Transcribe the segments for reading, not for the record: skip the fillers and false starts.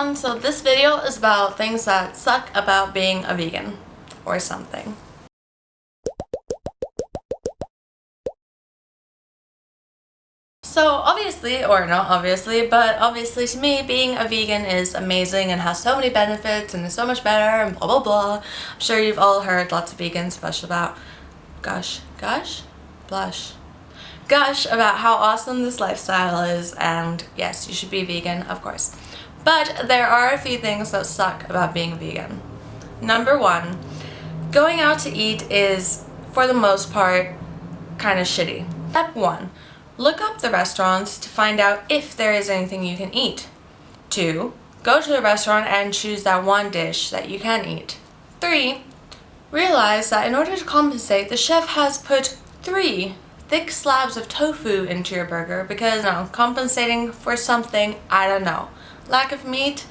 everyone, so this video is about things that suck about being a vegan or something. So obviously, or not obviously, but obviously to me being a vegan is amazing and has so many benefits and is so much better and blah blah blah. I'm sure you've all heard lots of vegans gush about gush about how awesome this lifestyle is, and yes, you should be vegan, of course. But there are a few things that suck about being a vegan. Number one, going out to eat is, for the most part, kind of shitty. Step 1. Look up the restaurants to find out if there is anything you can eat. 2. Go to the restaurant and choose that one dish that you can eat. 3. Realize that in order to compensate, the chef has put 3 thick slabs of tofu into your burger because, compensating for something, I don't know. Lack of meat,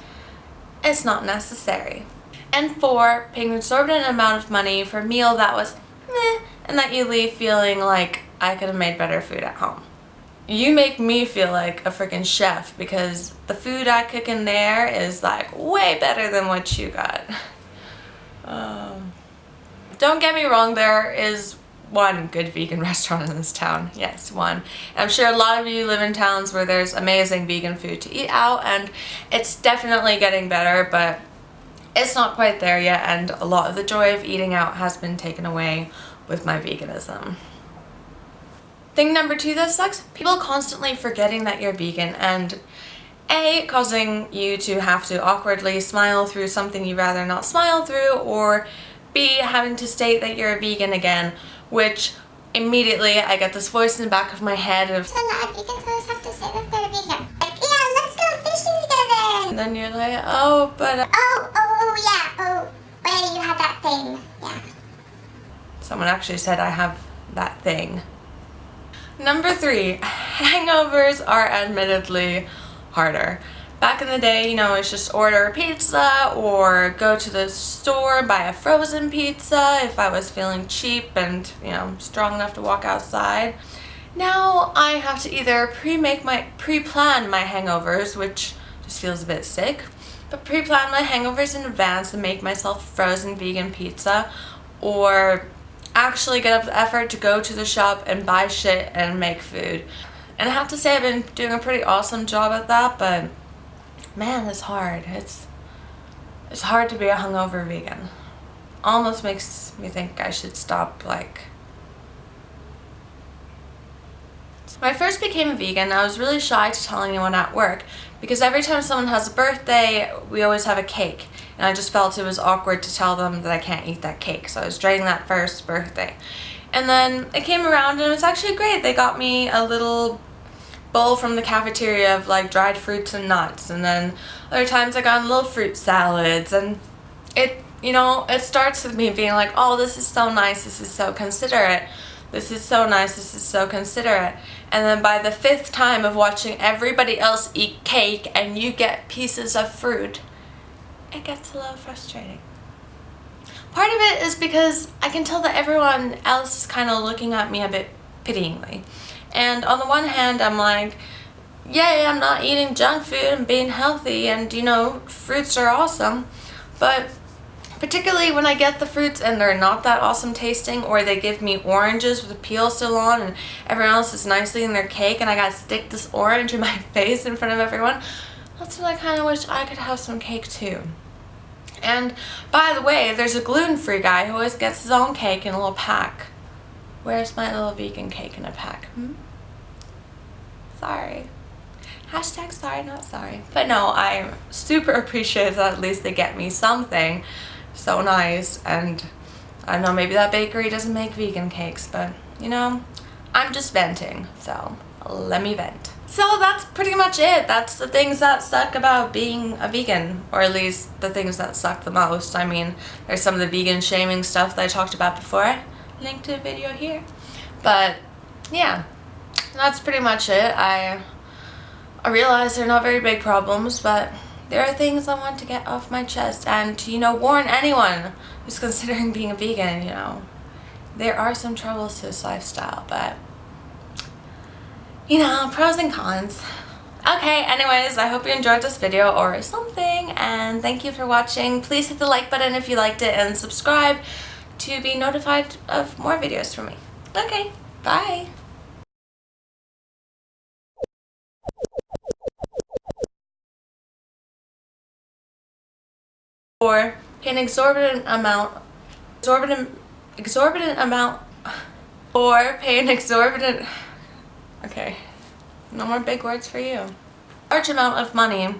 it's not necessary. And 4, paying an exorbitant amount of money for a meal that was meh, and that you leave feeling like I could have made better food at home. You make me feel like a freaking chef because the food I cook in there is like way better than what you got. Don't get me wrong, there is one good vegan restaurant in this town. Yes, one. And I'm sure a lot of you live in towns where there's amazing vegan food to eat out, and it's definitely getting better, but it's not quite there yet, and a lot of the joy of eating out has been taken away with my veganism. Thing number 2 that sucks, people constantly forgetting that you're vegan and A, causing you to have to awkwardly smile through something you'd rather not smile through, or B, having to state that you're a vegan again, which immediately I get this voice in the back of my head of vegans always have to say that they're vegan. Like, yeah, let's go fishing together. And then you're like, oh, but wait, you have that thing. Yeah. Someone actually said I have that thing. Number 3, hangovers are admittedly harder. Back in the day, it's just order a pizza or go to the store and buy a frozen pizza if I was feeling cheap and, strong enough to walk outside. Now I have to either pre-plan my hangovers, which just feels a bit sick, but pre-plan my hangovers in advance and make myself frozen vegan pizza, or actually get up the effort to go to the shop and buy shit and make food. And I have to say I've been doing a pretty awesome job at that, but man, it's hard. It's hard to be a hungover vegan. Almost makes me think I should stop, When I first became a vegan, I was really shy to tell anyone at work because every time someone has a birthday, we always have a cake. And I just felt it was awkward to tell them that I can't eat that cake. So I was dreading that first birthday. And then it came around and it was actually great. They got me a little bowl from the cafeteria of dried fruits and nuts, and then other times I got little fruit salads, and it starts with me being like, oh, this is so nice, this is so considerate, this is so nice, this is so considerate. And then by the 5th time of watching everybody else eat cake and you get pieces of fruit, it gets a little frustrating. Part of it is because I can tell that everyone else is kind of looking at me a bit pityingly. And on the one hand, I'm like, yay, I'm not eating junk food and being healthy, and fruits are awesome. But particularly when I get the fruits and they're not that awesome tasting, or they give me oranges with the peel still on and everyone else is nicely eating their cake and I gotta stick this orange in my face in front of everyone, that's when I kind of wish I could have some cake too. And by the way, there's a gluten-free guy who always gets his own cake in a little pack. Where's my little vegan cake in a pack? Sorry. Hashtag sorry, not sorry. But no, I'm super appreciative that at least they get me something so nice. And I don't know, maybe that bakery doesn't make vegan cakes, but I'm just venting. So let me vent. So that's pretty much it. That's the things that suck about being a vegan, or at least the things that suck the most. I mean, there's some of the vegan shaming stuff that I talked about before. Link to the video here. But yeah, that's pretty much it. I realize they're not very big problems, but there are things I want to get off my chest and to warn anyone who's considering being a vegan. There are some troubles to this lifestyle, but pros and cons. Okay, anyways, I hope you enjoyed this video or something, and thank you for watching. Please hit the like button if you liked it and subscribe to be notified of more videos from me. Okay, bye. Or pay an exorbitant amount, or pay an exorbitant, okay, no more big words for you. Large amount of money.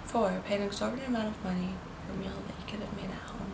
For pay an exorbitant amount of money for a meal that you could have made at home.